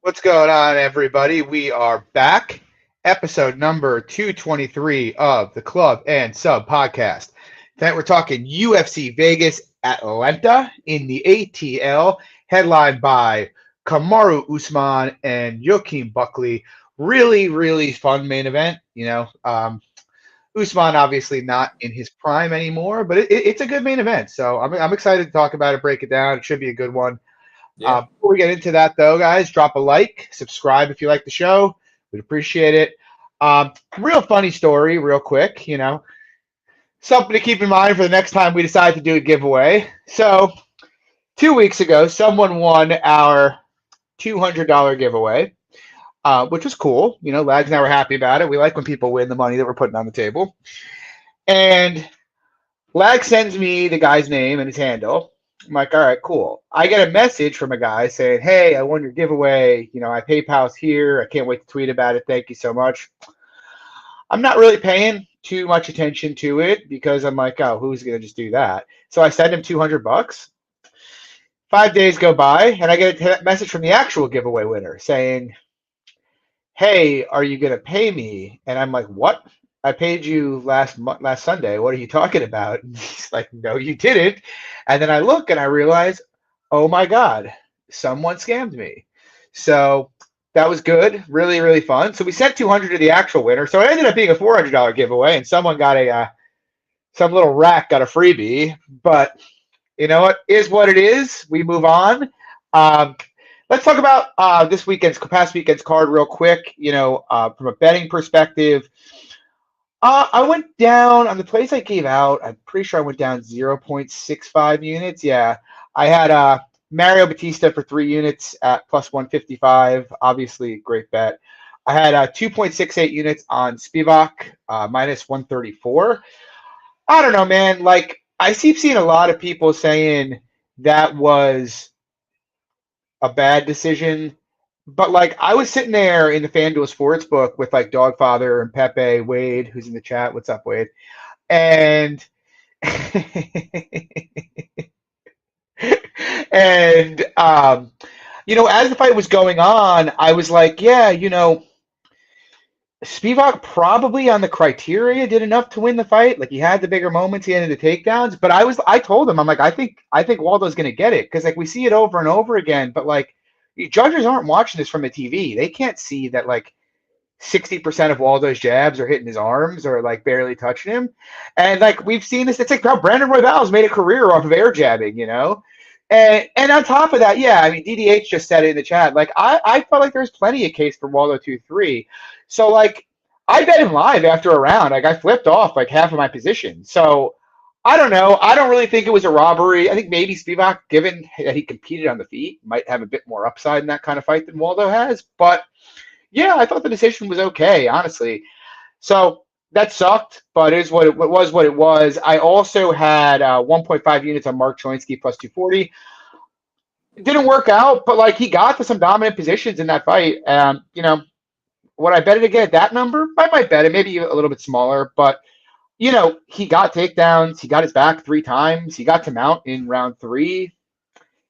What's going on, everybody? We are back. Episode number 223 of the Club and Sub podcast. Tonight we're talking UFC Vegas Atlanta in the ATL, headlined by Kamaru Usman and Joaquin Buckley. Really, really fun main event. Usman obviously not in his prime anymore, but it's a good main event. So I'm excited to talk about it, break it down. It should be a good one. Before we get into that, though, guys, drop a like, subscribe if you like the show. We'd appreciate it. Real funny story, real quick, something to keep in mind for the next time we decide to do a giveaway. So, 2 weeks ago, someone won our $200 giveaway, which was cool. Lags and I were happy about it. We like when people win the money that we're putting on the table. And Lag sends me the guy's name and his handle. I'm like, all right, cool. I get a message from a guy saying, hey, I won your giveaway. I PayPal's here. I can't wait to tweet about it. Thank you so much. I'm not really paying too much attention to it because I'm like, oh, who's going to just do that? So I send him $200. 5 days go by, and I get a message from the actual giveaway winner saying, hey, are you going to pay me? And I'm like, what? I paid you last Sunday. What are you talking about? And he's like, no, you didn't. And then I look and I realize, oh my God, someone scammed me. So that was good. Really, really fun. So we sent 200 to the actual winner. So it ended up being a $400 giveaway, and someone got some little rack got a freebie. But you know what? Is what it is. We move on. Let's talk about past weekend's card real quick. From a betting perspective. I went down on the plays I gave out. I'm pretty sure I went down 0.65 units. Yeah, I had Mario Batista for 3 units at plus 155. Obviously, great bet. I had 2.68 units on Spivak minus 134. I don't know, man. Like, I keep seeing a lot of people saying that was a bad decision. But like I was sitting there in the FanDuel Sportsbook with like Dogfather and Pepe, Wade, who's in the chat. What's up, Wade? And and as the fight was going on, I was like, yeah, Spivak probably on the criteria did enough to win the fight. Like he had the bigger moments, he had the takedowns. But I told him, I'm like, I think Waldo's gonna get it because like we see it over and over again. But like judges aren't watching this from the TV. They can't see that like 60% of Waldo's jabs are hitting his arms or like barely touching him. And like we've seen this, it's like how Brandon Royval's made a career off of air jabbing, And on top of that, yeah, I mean DDH just said it in the chat. Like I felt like there was plenty of case for Waldo 2-3. So like I bet him live after a round. Like I flipped off like half of my position. So I don't know. I don't really think it was a robbery. I think maybe Spivak, given that he competed on the feet, might have a bit more upside in that kind of fight than Waldo has. But yeah, I thought the decision was okay, honestly. So that sucked, but it was what it was. I also had 1.5 units on Mark Choinsky plus 240. It didn't work out, but like he got to some dominant positions in that fight. Would I bet it again at that number? I might bet it, maybe a little bit smaller, but he got takedowns. He got his back 3 times. He got to mount in round 3.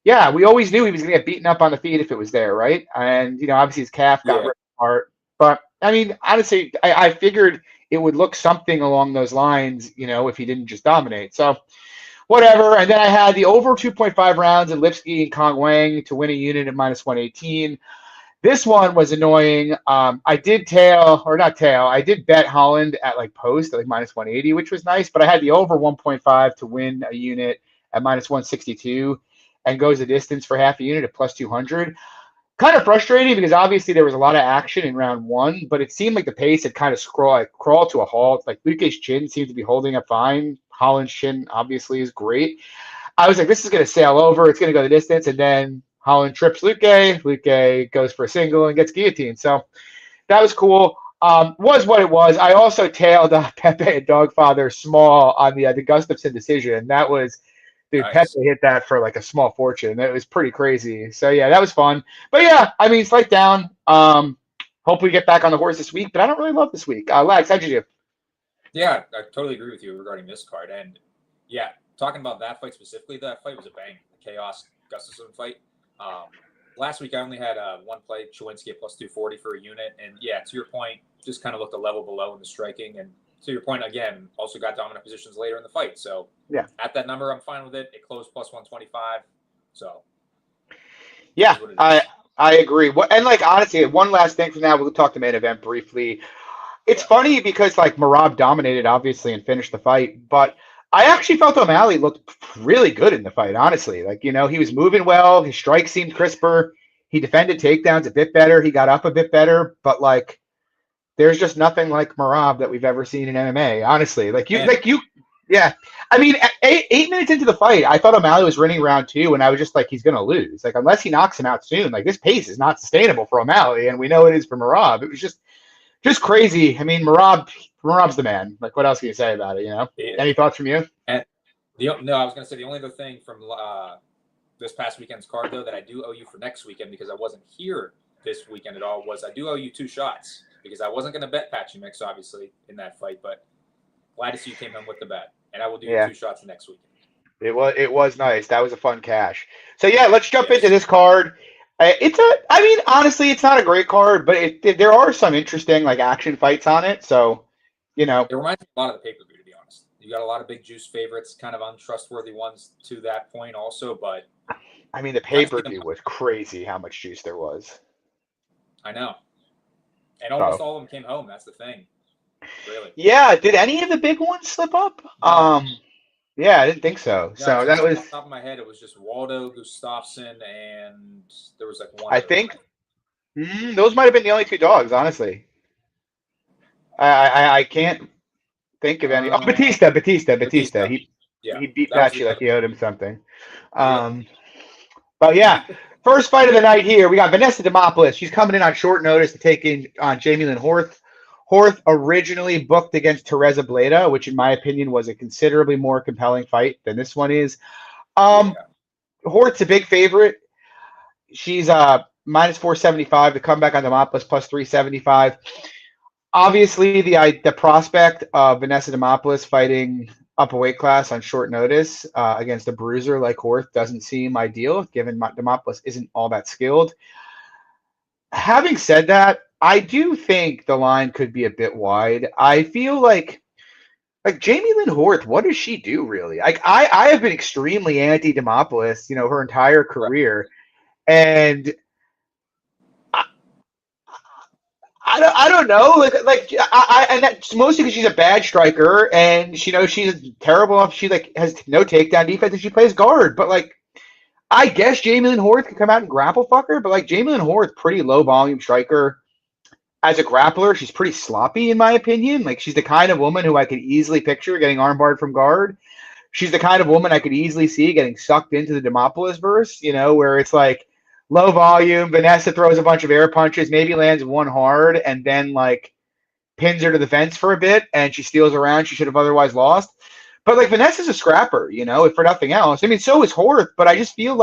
Yeah, we always knew he was going to get beaten up on the feet if it was there, right? And, obviously his calf got ripped apart. But, I mean, honestly, I figured it would look something along those lines, if he didn't just dominate. So, whatever. And then I had the over 2.5 rounds in Lipsky and Kong Wang to win a unit at minus 118. This one was annoying. I did I did bet Holland at like post at like minus 180, which was nice, but I had the over 1.5 to win a unit at minus 162 and goes the distance for half a unit at plus 200. Kind of frustrating because obviously there was a lot of action in round 1, but it seemed like the pace had kind of crawled to a halt. Like Luque's chin seemed to be holding up fine. Holland's chin obviously is great. I was like, this is going to sail over. It's going to go the distance. And then Holland trips Luque. Luque goes for a single and gets guillotined. So that was cool. Was what it was. I also tailed Pepe and Dogfather small on the Gustafson decision. That was, dude, nice. Pepe hit that for like a small fortune. It was pretty crazy. So yeah, that was fun. But yeah, I mean, slight down. Hope we get back on the horse this week, but I don't really love this week. Lags, how'd you do? Yeah, I totally agree with you regarding this card. And yeah, talking about that fight specifically, that fight was a bang. The Chaos Gustafson fight. last week I only had one play, Chewinski at plus 240 for a unit. And yeah, to your point, just kind of looked a level below in the striking. And to your point, again, also got dominant positions later in the fight. So yeah, at that number, I'm fine with it. It closed plus 125. So yeah, I agree. And like honestly, one last thing from that, we'll talk the main event briefly. It's funny because like Merab dominated obviously and finished the fight, but I actually felt O'Malley looked really good in the fight. Honestly, like he was moving well. His strike seemed crisper. He defended takedowns a bit better. He got up a bit better. But like, there's just nothing like Merab that we've ever seen in MMA. Honestly, yeah. I mean, 8 minutes into the fight, I thought O'Malley was winning round 2, and I was just like, he's gonna lose. Like unless he knocks him out soon, like this pace is not sustainable for O'Malley, and we know it is for Merab. It was just crazy. I mean, Merab's the man. Like, what else can you say about it? Yeah. Any thoughts from you? And no, I was going to say the only other thing from this past weekend's card, though, that I do owe you for next weekend because I wasn't here this weekend at all was I do owe you 2 shots because I wasn't going to bet Patchy Mix, obviously, in that fight, but glad to see you came home with the bet, and I will do you 2 shots next weekend. It was nice. That was a fun cash. So yeah, let's jump into this card. Honestly, it's not a great card, but there are some interesting like action fights on it. So, it reminds me a lot of the pay-per-view, to be honest. You got a lot of big juice favorites, kind of untrustworthy ones to that point, also. But I mean, the pay-per-view was crazy. How much juice there was. I know, and almost all of them came home. That's the thing. Really. Yeah. Did any of the big ones slip up? No. Yeah, I didn't think so. Yeah, so that was off the top of my head. It was just Waldo, Gustafsson, and there was like one. I think those might have been the only 2 dogs. Honestly, I can't think of any. Batista. He beat Patchy like he owed him something. But yeah, first fight of the night here. We got Vanessa Demopoulos. She's coming in on short notice to take in on Jamie Lynn Horth. Horth originally booked against Teresa Bleda, which in my opinion was a considerably more compelling fight than this one is. Horth's a big favorite. She's minus 475. The comeback on Demopoulos plus 375. Obviously, the prospect of Vanessa Demopoulos fighting up a weight class on short notice against a bruiser like Horth doesn't seem ideal, given Demopoulos isn't all that skilled. Having said that, I do think the line could be a bit wide. I feel like Jamie Lynn Horth, what does she do really? Like I have been extremely anti Demopoulos, her entire career, and I don't know, and that's mostly because she's a bad striker, and she's terrible. She has no takedown defense, and she plays guard. But I guess Jamie Lynn Horth could come out and grapple fuck her, but Jamie Lynn Horth, pretty low volume striker. As a grappler, she's pretty sloppy in my opinion. She's the kind of woman who I could easily picture getting armbarred from guard. She's the kind of woman I could easily see getting sucked into the Demopoulos verse, where it's low volume. Vanessa throws a bunch of air punches, maybe lands one hard, and then pins her to the fence for a bit, and she steals around. She should have otherwise lost. But Vanessa's a scrapper, if for nothing else. I mean, so is Horth, but I just feel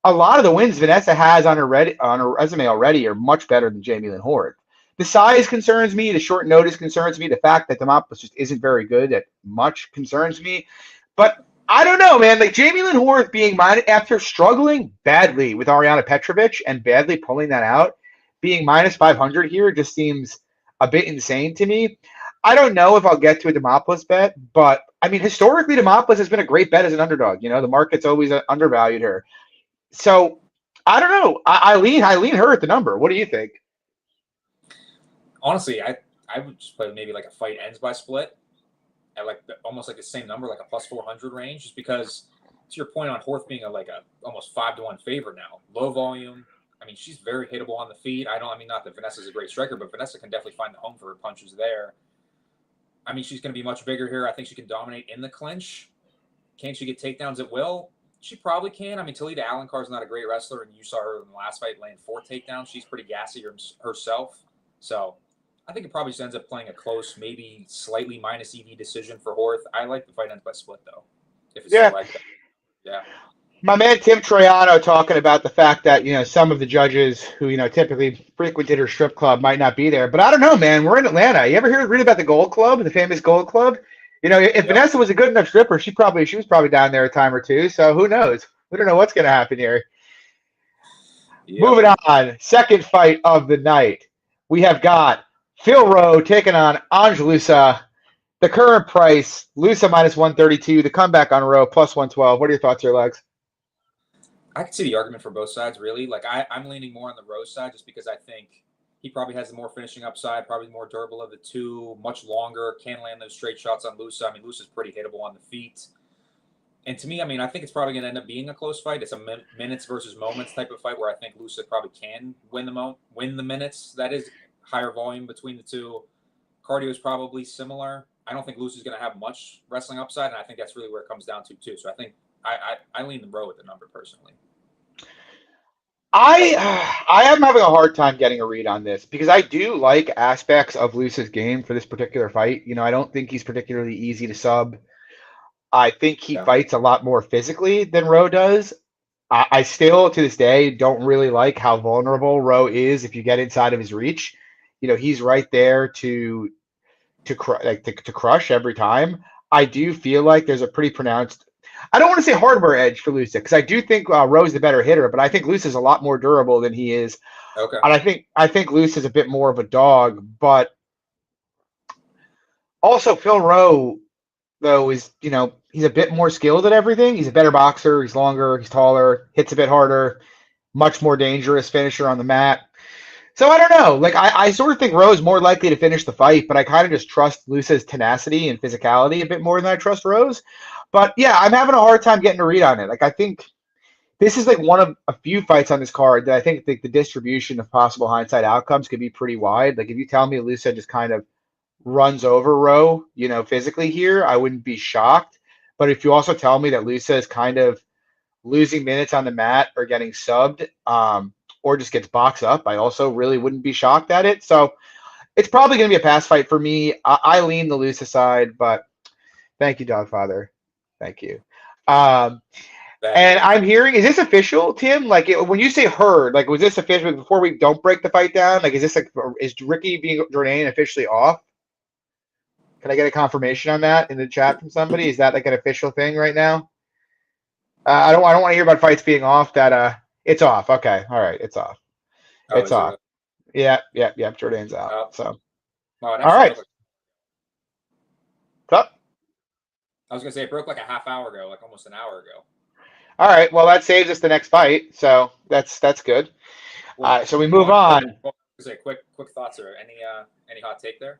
a lot of the wins Vanessa has on her resume already are much better than Jamie Lynn Horth. The size concerns me. The short notice concerns me. The fact that Demopoulos just isn't very good at much concerns me. But I don't know, man. Jamie Lynn Horth being minus after struggling badly with Ariana Petrovich and badly pulling that out, being minus 500 here just seems a bit insane to me. I don't know if I'll get to a Demopoulos bet, but I mean, historically, Demopoulos has been a great bet as an underdog. The market's always undervalued her. So I don't know. I lean her at the number. What do you think? Honestly, I would just play maybe a fight ends by split at almost the same number, a plus 400 range, just because to your point on Horth being a almost 5-1 favorite now. Low volume. I mean, she's very hittable on the feet. Not that Vanessa's a great striker, but Vanessa can definitely find the home for her punches there. I mean, she's going to be much bigger here. I think she can dominate in the clinch. Can she get takedowns at will? She probably can. I mean, Talita Alencar's not a great wrestler, and you saw her in the last fight land 4 takedowns. She's pretty gassy herself. So I think it probably just ends up playing a close, maybe slightly minus EV decision for Horth. I like the fight ends by split, though. If it's still like that. Yeah. My man Tim Troiano talking about the fact that, some of the judges who, typically frequented her strip club might not be there. But I don't know, man. We're in Atlanta. You ever read about the Gold Club, the famous Gold Club? If Vanessa was a good enough stripper, she was probably down there a time or two. So who knows? We don't know what's going to happen here. Moving on, second fight of the night. We have got Phil Rowe taking on Ange Loosa. The current price, Loosa minus 132. The comeback on Rowe plus 112. What are your thoughts here, Legs? I can see the argument for both sides, really. Like, I'm leaning more on the Rowe side just because I think he probably has the more finishing upside, probably more durable of the two, much longer, can land those straight shots on Loosa. I mean, Loosa's pretty hittable on the feet. And to me, I mean, I think it's probably going to end up being a close fight. It's a minutes versus moments type of fight where I think Loosa probably can win the minutes. That is higher volume between the two. Cardio is probably similar. I don't think Loosa's going to have much wrestling upside, and I think that's really where it comes down to too. So I think I lean the Rowe with the number personally. I am having a hard time getting a read on this because I do like aspects of Loosa's game for this particular fight. You know, I don't think he's particularly easy to sub. I think he fights a lot more physically than Rowe does. I still, to this day, don't really like how vulnerable Rowe is if you get inside of his reach. You know, he's right there to crush every time. I do feel like there's a pretty pronounced, I don't want to say hardware edge for Loosa because I do think Rowe's the better hitter, but I think Loosa's a lot more durable than he is. Okay. And I think Loosa's a bit more of a dog, but also Phil Rowe, though, is, you know, he's a bit more skilled at everything. He's a better boxer. He's longer. He's taller. Hits a bit harder. Much more dangerous finisher on the mat. So I don't know. Like, I sort of think Rowe's more likely to finish the fight, but I kind of just trust Loosa's tenacity and physicality a bit more than I trust Rowe's. But yeah, I'm having a hard time getting a read on it. Like, I think this is like one of a few fights on this card that I think the distribution of possible hindsight outcomes could be pretty wide. Like, if you tell me Loosa just kind of runs over Rowe, you know, physically here, I wouldn't be shocked. But if you also tell me that Loosa is kind of losing minutes on the mat or getting subbed, or just gets boxed up, I also really wouldn't be shocked at it. So it's probably going to be a pass fight for me. I lean the Loosa side, but thank you, Dogfather. Thank you. And I'm hearing, is this official, Tim? Like, when you say heard, like, was this official before we don't break the fight down? Like, is this like, is Ricky being Jordan officially off? Can I get a confirmation on that in the chat from somebody? Is that like an official thing right now? I don't want to hear about fights being off. That it's off. Okay, all right, it's off. It's off. Yeah. Jordan's out. So, all right. What's up? I was gonna say it broke like a half hour ago, like almost an hour ago. All right. Well, that saves us the next fight, so that's good. Well, so we move on. Say quick thoughts or any hot take there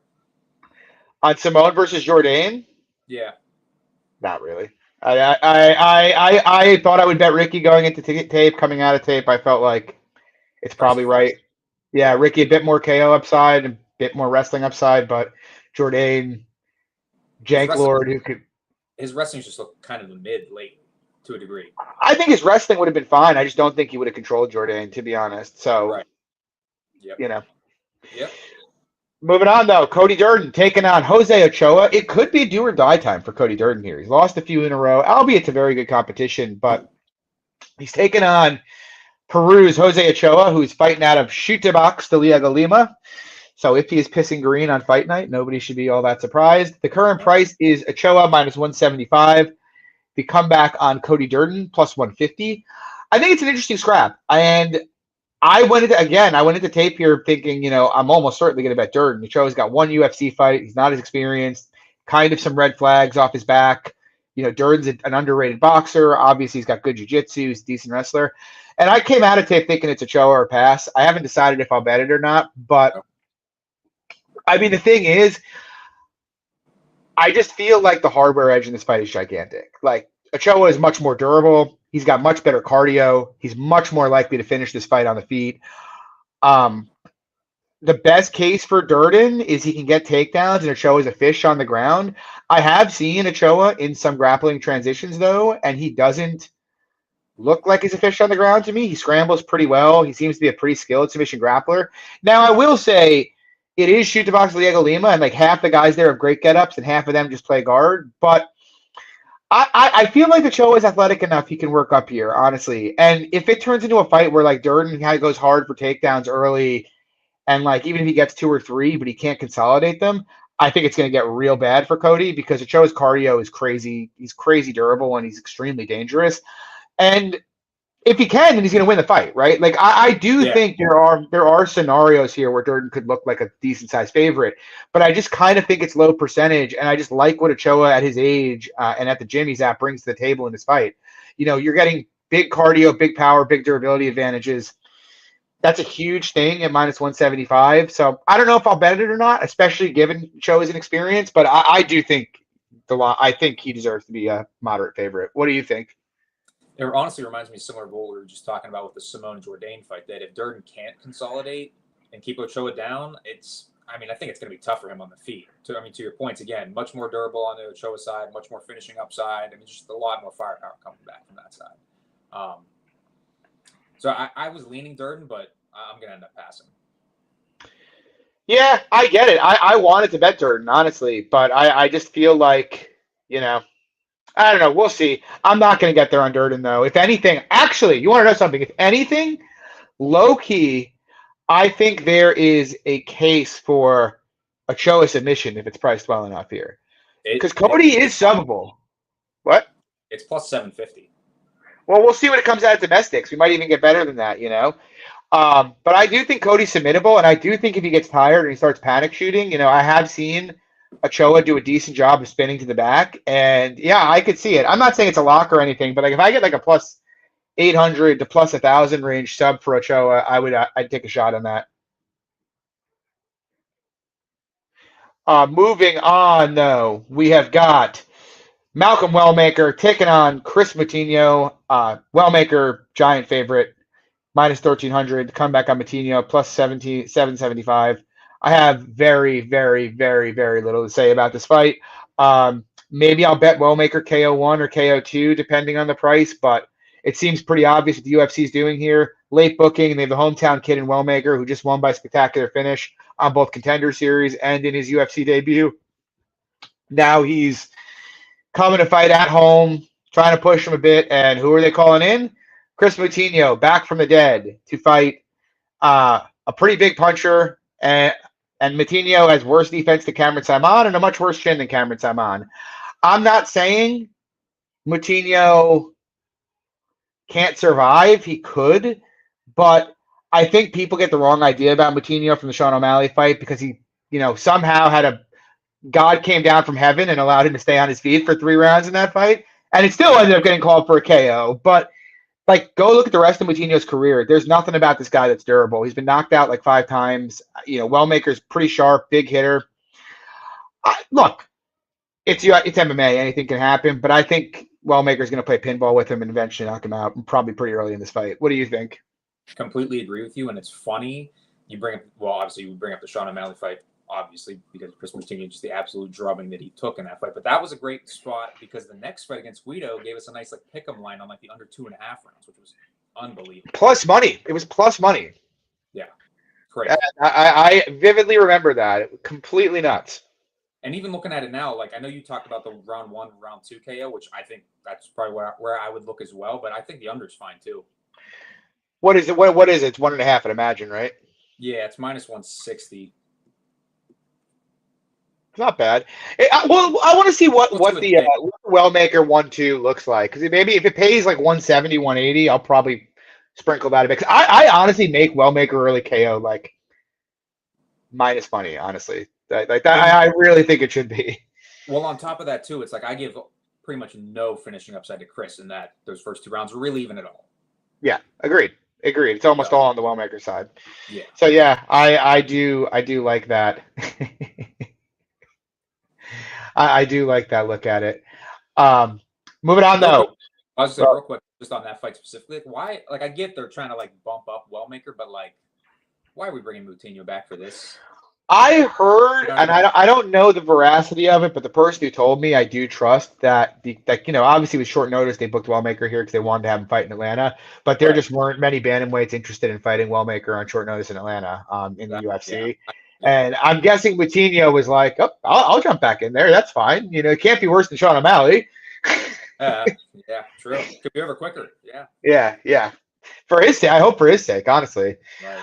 on Simone versus Jordan? Yeah. Not really. I thought I would bet Ricky going into tape, coming out of tape. I felt like it's probably right. Yeah, Ricky a bit more KO upside, a bit more wrestling upside, but Jordan, Jank Lord, who could. His wrestling just looked kind of late to a degree. I think his wrestling would have been fine. I just don't think he would have controlled Jordan, to be honest. So, right. Yep. You know. Yep. Moving on, though, Cody Durden taking on Jose Ochoa. It could be do or die time for Cody Durden here. He's lost a few in a row, albeit to very good competition, but he's taking on Peru's Jose Ochoa, who's fighting out of Chutabox de Liga Lima. So if he is pissing green on fight night, nobody should be all that surprised. The current price is Ochoa minus 175. The comeback on Cody Durden plus 150. I think it's an interesting scrap. And I went into tape here thinking, you know, I'm almost certainly going to bet Durden. Ochoa's got one UFC fight. He's not as experienced. Kind of some red flags off his back. You know, Durden's an underrated boxer. Obviously, he's got good jiu-jitsu. He's a decent wrestler. And I came out of tape thinking it's Ochoa or pass. I haven't decided if I'll bet it or not. But, I mean, the thing is, I just feel like the hardware edge in this fight is gigantic. Like, Ochoa is much more durable. He's got much better cardio. He's much more likely to finish this fight on the feet. The best case for Durden is he can get takedowns, and Ochoa is a fish on the ground. I have seen Ochoa in some grappling transitions, though, and he doesn't look like he's a fish on the ground to me. He scrambles pretty well. He seems to be a pretty skilled submission grappler. Now, I will say it is Chutabox Diego Lima, and like half the guys there have great get-ups, and half of them just play guard. But I feel like Ochoa is athletic enough he can work up here, honestly. And if it turns into a fight where like Durden kind of goes hard for takedowns early, and like even if he gets 2 or 3, but he can't consolidate them, I think it's going to get real bad for Cody because Ochoa's cardio is crazy. He's crazy durable and he's extremely dangerous. And if he can, then he's going to win the fight, right? Like I do think there are scenarios here where Durden could look like a decent sized favorite, but I just kind of think it's low percentage, and I just like what Ochoa at his age and at the gym he's at brings to the table in this fight. You're getting big cardio, big power, big durability advantages. That's a huge thing at minus 175. So I don't know if I'll bet it or not, especially given Ochoa's inexperience, but I do think I think he deserves to be a moderate favorite. What do you think? It honestly reminds me of similar goal we were just talking about with the Simone Jourdain fight, that if Durden can't consolidate and keep Ochoa down, I think it's going to be tough for him on the feet. To your points, again, much more durable on the Ochoa side, much more finishing upside. Just a lot more firepower coming back from that side. So I was leaning Durden, but I'm going to end up passing. Yeah, I get it. I wanted to bet Durden, honestly, but I just feel like, I don't know. We'll see. I'm not going to get there on Durden, though. If anything, actually, you want to know something? If anything, low key, I think there is a case for a Ochoa submission if it's priced well enough here. Because Cody is subbable. What? It's plus 750. Well, we'll see when it comes out of domestics. We might even get better than that, But I do think Cody's submittable, and I do think if he gets tired and he starts panic shooting, I have seen Ochoa do a decent job of spinning to the back, and yeah, I could see it. I'm not saying it's a lock or anything, but like if I get like a plus 800 to plus 1,000 range sub for Ochoa, I'd take a shot on that. Moving on, though, we have got Malcolm Wellmaker taking on Chris Moutinho. Wellmaker, giant favorite, minus 1,300. Comeback on Moutinho, plus 775. I have very, very, very, very little to say about this fight. Maybe I'll bet Wellmaker KO1 or KO2, depending on the price, but it seems pretty obvious what the UFC is doing here. Late booking, and they have the hometown kid in Wellmaker who just won by spectacular finish on both Contender Series and in his UFC debut. Now he's coming to fight at home, trying to push him a bit, and who are they calling in? Chris Moutinho, back from the dead, to fight a pretty big puncher, and Moutinho has worse defense than Cameron Saman and a much worse chin than Cameron Saman. I'm not saying Moutinho can't survive. He could, but I think people get the wrong idea about Moutinho from the Sean O'Malley fight because he, somehow had God came down from heaven and allowed him to stay on his feet for 3 rounds in that fight, and it still ended up getting called for a KO. But go look at the rest of Moutinho's career. There's nothing about this guy that's durable. He's been knocked out like 5 times. Wellmaker's pretty sharp, big hitter. Look, it's MMA. Anything can happen. But I think Wellmaker's going to play pinball with him and eventually knock him out, probably pretty early in this fight. What do you think? Completely agree with you, and it's funny. Obviously, you bring up the Sean O'Malley fight, obviously, because Chris Moutinho, just the absolute drubbing that he took in that fight. But that was a great spot because the next fight against Guido gave us a nice pick'em line on the under 2.5 rounds, which was unbelievable. Plus money. It was plus money. Yeah, crazy. I vividly remember that. It was completely nuts. And even looking at it now, I know you talked about the round 1, round 2 KO, which I think that's probably where I would look as well. But I think the under's fine too. What is it? What is it? It's 1.5, I'd imagine, right? Yeah, it's minus 160. It's not bad. I want to see what the Wellmaker 1-2 looks like, because maybe if it pays like 170, 180, I'll probably sprinkle that a bit. I honestly make Wellmaker early KO minus money. Honestly, I really think it should be. Well, on top of that too, it's I give pretty much no finishing upside to Chris in those first 2 rounds, really even at all. Yeah, agreed. It's almost all on the Wellmaker side. Yeah. So yeah, I do like that. I do like that look at it. Moving on though. I was just real quick, just on that fight specifically. Why? I get they're trying to bump up Wellmaker, but why are we bringing Moutinho back for this? I heard, and I don't know the veracity of it, but the person who told me, I do trust that obviously with short notice they booked Wellmaker here because they wanted to have him fight in Atlanta, but there just weren't many bantamweights interested in fighting Wellmaker on short notice in Atlanta in the UFC. Yeah. And I'm guessing Moutinho was like, oh, I'll jump back in there. That's fine. It can't be worse than Sean O'Malley. Yeah, true. Could be over quicker. Yeah. Yeah. For his sake, I hope for his sake, honestly. Right.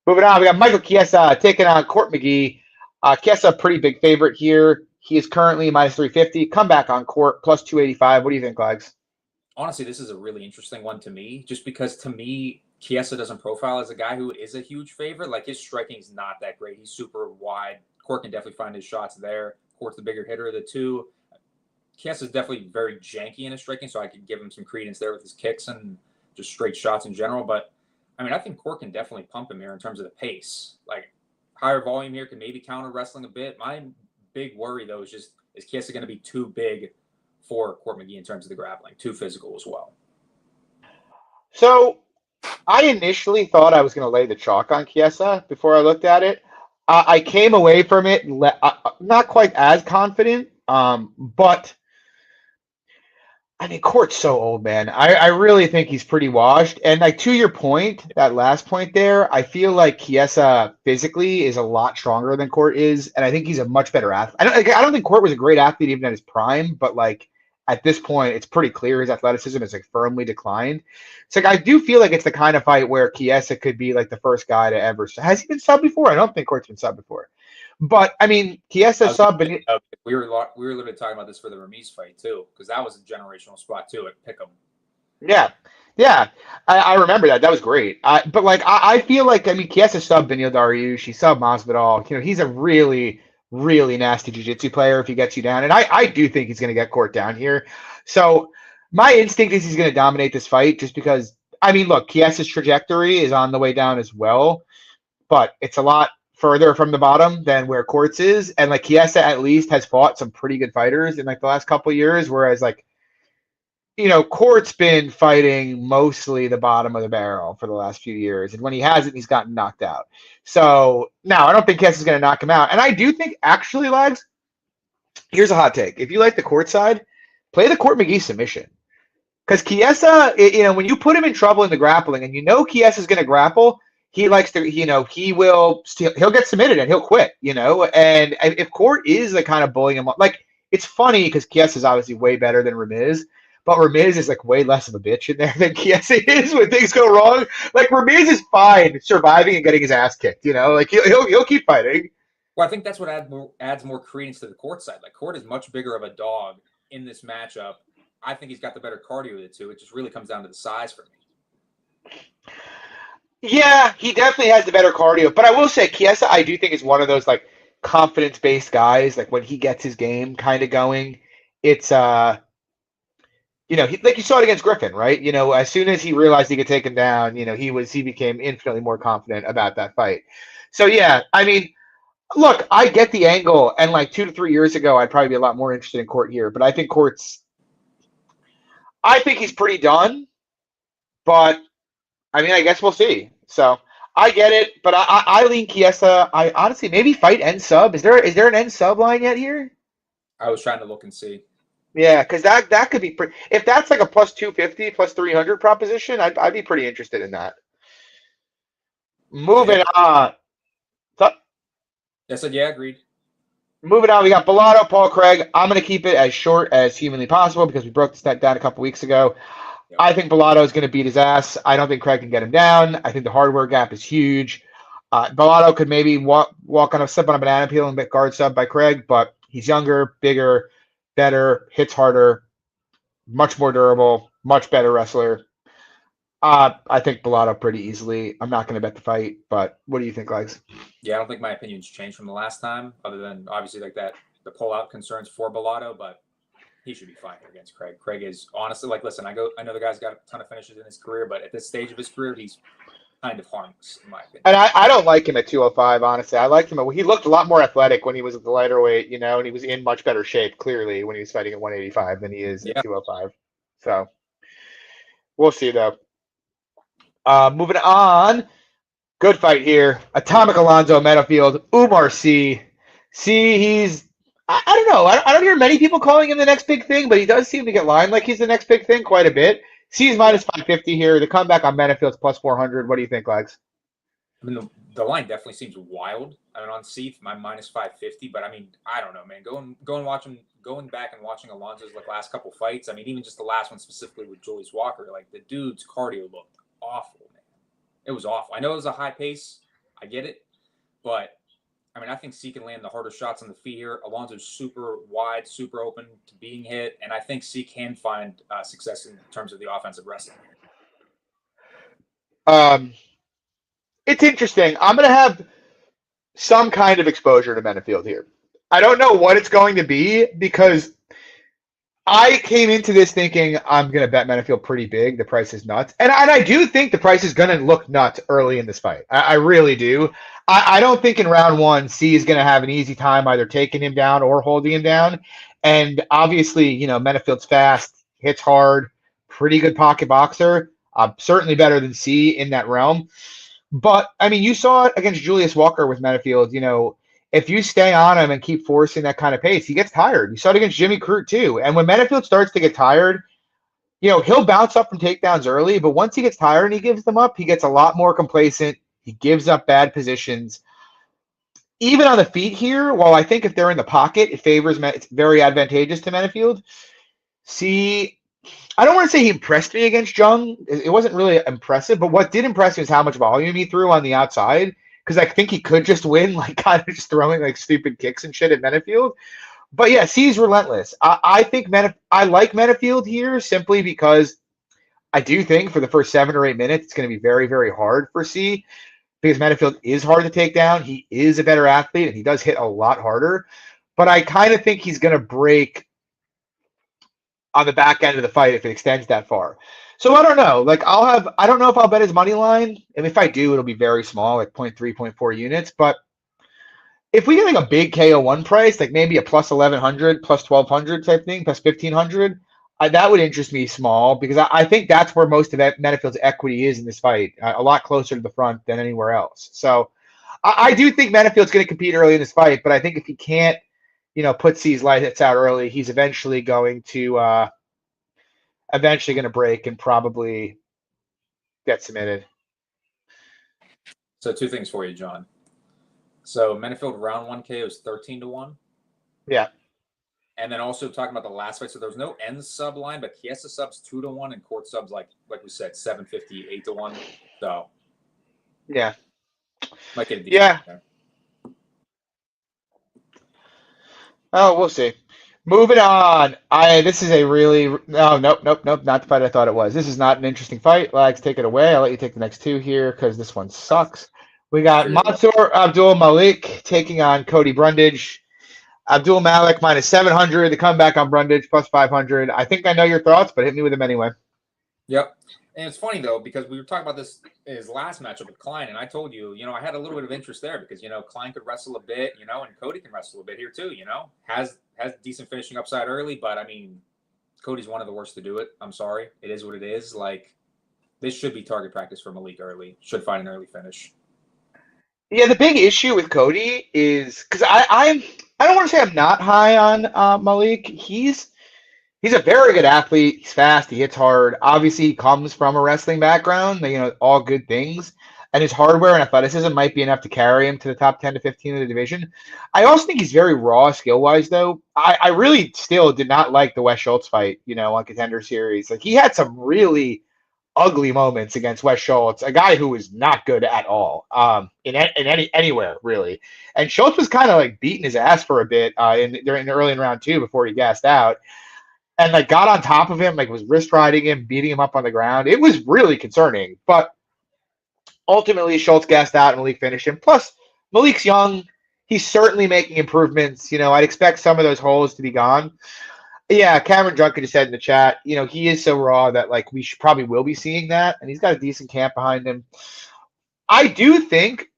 Moving on, we got Michael Kiesa taking on Court McGee. Kiesa, pretty big favorite here. He is currently minus 350. Come back on Court, plus 285. What do you think, Glags? Honestly, this is a really interesting one to me, just because to me, Kiesa doesn't profile as a guy who is a huge favorite. Like his striking's not that great. He's super wide. Court can definitely find his shots there. Court's the bigger hitter of the two. Kiesa is definitely very janky in his striking, so I could give him some credence there with his kicks and just straight shots in general. But I mean, I think Court can definitely pump him here in terms of the pace. Like higher volume here can maybe counter wrestling a bit. My big worry though is Kiesa going to be too big for Court McGee in terms of the grappling, too physical as well. So I initially thought I was going to lay the chalk on Kiesa before I looked at it. I came away from it not quite as confident, but I mean, Court's so old, man. I really think he's pretty washed. And like to your point, that last point there, I feel like Kiesa physically is a lot stronger than Court is, and I think he's a much better athlete. I don't think Court was a great athlete even at his prime, but like at this point, it's pretty clear his athleticism has like firmly declined. So like, I do feel like it's the kind of fight where Kiesa could be like the first guy to ever. Has he been subbed before? I don't think Court's been subbed before. But I mean, Kiesa sub. We were literally talking about this for the Ramirez fight too, because that was a generational spot too at Pick'em. Yeah, I remember that. That was great. But like, I feel like I mean, Kiesa sub Benil Dariush, he sub Masvidal. You know, he's a really, really nasty jiu-jitsu player if he gets you down, and I do think he's going to get Court down here. So my instinct is he's going to dominate this fight, just because. I mean, look, Kiesa's trajectory is on the way down as well, but it's a lot further from the bottom than where Court's is, and like Kiesa at least has fought some pretty good fighters in like the last couple of years, whereas like Court's been fighting mostly the bottom of the barrel for the last few years, and when he hasn't, he's gotten knocked out. So now I don't think Kiesa's going to knock him out, and I do think actually, lags. Here's a hot take: if you like the Court side, play the Court McGee submission. Because Kiesa, when you put him in trouble in the grappling, and Kiesa's going to grapple, he likes to, he'll get submitted and he'll quit, And if Court is the kind of bullying him, like it's funny because Kiesa is obviously way better than Ramirez, but Ramirez is like way less of a bitch in there than Kiesa is when things go wrong. Like Ramirez is fine surviving and getting his ass kicked, like he'll keep fighting. Well, I think that's what adds more credence to the Court side. Like Court is much bigger of a dog in this matchup. I think he's got the better cardio of the two. It just really comes down to the size for me. Yeah, he definitely has the better cardio. But I will say, Kiesa, I do think is one of those like confidence-based guys. Like when he gets his game kind of going, it's like you saw it against Griffin, right? As soon as he realized he could take him down, he became infinitely more confident about that fight. So yeah, I mean, look, I get the angle, and like 2 to 3 years ago, I'd probably be a lot more interested in Court here. But I think he's pretty done, but I mean, I guess we'll see. So I get it, but I lean Kiesa. I honestly maybe fight end sub. Is there an end sub line yet here? I was trying to look and see. Yeah, because that could be pretty. If that's like a plus 250, plus 300 proposition, I'd be pretty interested in that. Moving on. I said, yeah, agreed. Moving on, we got Bolato, Paul Craig. I'm going to keep it as short as humanly possible because we broke this down a couple weeks ago. Yep. I think Bolato is going to beat his ass. I don't think Craig can get him down. I think the hardware gap is huge. Bolato could maybe step on a banana peel and get guard sub by Craig, but he's younger, bigger, better, hits harder, much more durable, much better wrestler. I think Bolato pretty easily. I'm not going to bet the fight, but what do you think, Legs? Yeah, I don't think my opinion's changed from the last time, other than obviously like that the pull-out concerns for Bolato, but he should be fine here against Craig. Craig is honestly listen, I know the guy's got a ton of finishes in his career, but at this stage of his career, he's kind of harmless in my opinion. And I don't like him at 205, honestly. I liked him. He looked a lot more athletic when he was at the lighter weight, and he was in much better shape, clearly, when he was fighting at 185 than he is at 205. So we'll see, though. Moving on. Good fight here. Atomic Alonzo Metfield. Umar C. He's I don't know. I don't hear many people calling him the next big thing, but he does seem to get lined like he's the next big thing quite a bit. C's minus 550 here. The comeback on Metfield's plus 400. What do you think, Legs? I mean, the line definitely seems wild. I mean, on C, my minus 550, but I mean, I don't know, man. Going back and watching Alonzo's last couple fights. I mean, even just the last one specifically with Julius Walker, like the dude's cardio looked awful, man. It was awful. I know it was a high pace. I get it, but I mean, I think C can land the harder shots on the feet here. Alonso's super wide, super open to being hit, and I think C can find success in terms of the offensive wrestling. It's interesting. I'm going to have some kind of exposure to Metfield here. I don't know what it's going to be because I came into this thinking I'm going to bet Metfield pretty big. The price is nuts. And I do think the price is going to look nuts early in this fight. I really do. I don't think in round one, C is going to have an easy time either taking him down or holding him down. And obviously, you know, Metfield's fast, hits hard, pretty good pocket boxer. Certainly better than C in that realm. But, I mean, you saw it against Julius Walker with Metfield. You know, if you stay on him and keep forcing that kind of pace, he gets tired. You saw it against Jimmy Crute, too. And when Metfield starts to get tired, you know, he'll bounce up from takedowns early, but once he gets tired and he gives them up, he gets a lot more complacent. He gives up bad positions. Even on the feet here, while I think if they're in the pocket, it's very advantageous to Metfield. See, I don't want to say he impressed me against Jung. It wasn't really impressive, but what did impress me is how much volume he threw on the outside, because I think he could just win, like kind of just throwing like stupid kicks and shit at Metfield. But yeah, C's relentless. I think I like Metfield here simply because I do think for the first 7 or 8 minutes it's going to be very, very hard for C because Metfield is hard to take down. He is a better athlete and he does hit a lot harder. But I kind of think he's going to break on the back end of the fight if it extends that far. So I don't know. Like I don't know if I'll bet his money line. And if I do, it'll be very small, like 0.3, 0.4 units. But if we get like a big KO1 price, like maybe a plus 1100, plus 1200 type thing, plus 1500, that would interest me small because I think that's where most of Metfield's equity is in this fight, a lot closer to the front than anywhere else. So I do think Metfield's going to compete early in this fight, but I think if he can't, you know, put C's lights out early, he's eventually going to break and probably get submitted. So 2 things for you, John. So Metfield round 1K was 13-1. Yeah. And then also talking about the last fight, so there was no end sub line, but Kiesa subs 2-1 and Court subs like we said 750, 8-1. So yeah, might get a decent. Yeah. There. Oh, we'll see. Moving on. This is a really nope, not the fight I thought it was. This is not an interesting fight. Lags, take it away. I'll let you take the next 2 here because this one sucks. We got Mansour Abdul Malik taking on Cody Brundage. Abdul Malik minus 700. The comeback on Brundage plus 500. I think I know your thoughts, but hit me with them anyway. Yep. And it's funny, though, because we were talking about this in his last matchup with Klein, and I told you, you know, I had a little bit of interest there because, you know, Klein could wrestle a bit, you know, and Cody can wrestle a bit here, too, you know. Has decent finishing upside early, but, I mean, Cody's one of the worst to do it. I'm sorry. It is what it is. Like, this should be target practice for Malik early. Should find an early finish. Yeah, the big issue with Cody is because I don't want to say I'm not high on Malik. He's a very good athlete. He's fast. He hits hard. Obviously, he comes from a wrestling background. You know, all good things. And his hardware and athleticism might be enough to carry him to the top 10 to 15 of the division. I also think he's very raw skill-wise, though. I really still did not like the Wes Schultz fight, you know, on Contender Series. Like, he had some really ugly moments against Wes Schultz, a guy who was not good at all anywhere, really. And Schultz was kind of, like, beating his ass for a bit early in round 2 before he gassed out. And, like, got on top of him, like, was wrist riding him, beating him up on the ground. It was really concerning. But ultimately, Schultz gassed out and Malik finished him. Plus, Malik's young. He's certainly making improvements. You know, I'd expect some of those holes to be gone. Yeah, Cameron Drunkard just said in the chat, you know, he is so raw that, like, we probably will be seeing that. And he's got a decent camp behind him. I do think